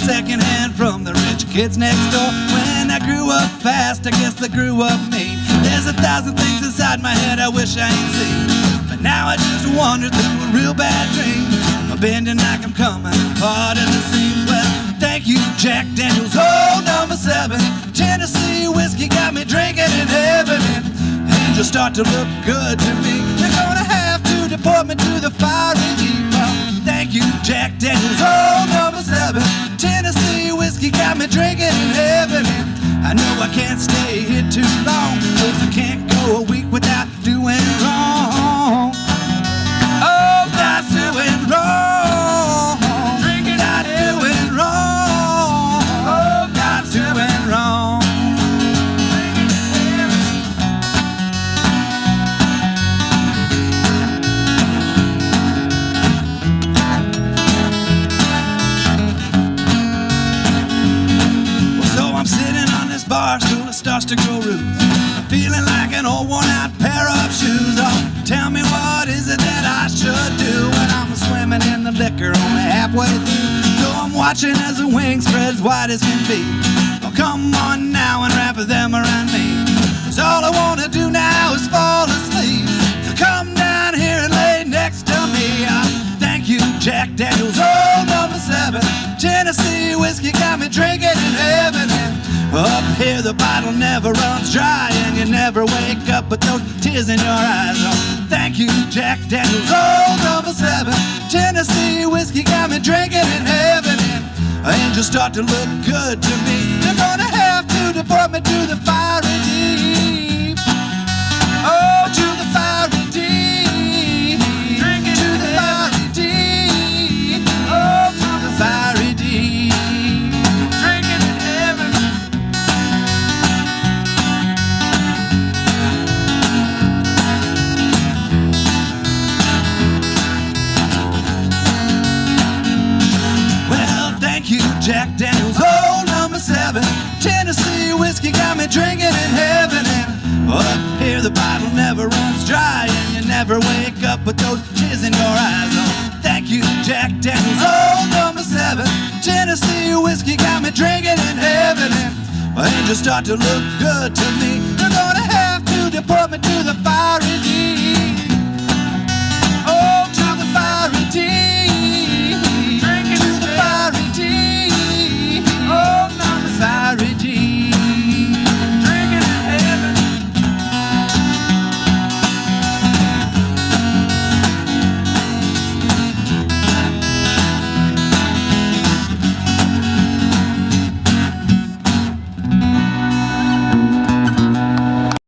secondhand from the rich kids next door. When I grew up fast, I guess I grew up mean. There's 1,000 things inside my head I wish I ain't seen, but now I just wander through a real bad dream. I'm bending like I'm coming apart at the seams. Well, thank you, Jack Daniels, oh, number 7. Tennessee whiskey got me drinking in heaven, and angels start to look good to me. They're gonna have to deport me to the fiery deep. Well, thank you, Jack Daniels, oh, number 7. Tennessee whiskey got me drinking in heaven, and I know I can't stay here too long, 'cause I can't go a week without doing wrong. Oh, not doing wrong. Drinking, not doing wrong. Oh, not doing wrong. Bar stool, it starts to grow roots. I'm feeling like an old worn-out pair of shoes. Oh, tell me, what is it that I should do when I'm swimming in the liquor only halfway through? So I'm watching as the wing spreads wide as can be. Oh, come on now and wrap them around me, 'cause all I want to do now is fall asleep. So come down here and lay next to me. Thank you, Jack Daniels, oh, number 7. Tennessee whiskey got me drinking in heaven, and up here the bottle never runs dry, and you never wake up with those tears in your eyes. Oh, thank you, Jack Daniels, oh, number 7. Tennessee whiskey got me drinking in heaven, and angels start to look good to me. They're gonna have to deport me to the fiery deep. Oh, to the fiery deep. Drinking to the fiery deep. Oh, to the fiery deep. Drinking in heaven. Jack Daniels, oh, number 7. Tennessee whiskey got me drinking in heaven, and up here the bottle never runs dry, and you never wake up with those tears in your eyes. Oh, thank you, Jack Daniels, oh, number 7. Tennessee whiskey got me drinking in heaven, and angels start to look good to me. They're gonna have to deport me to the fiery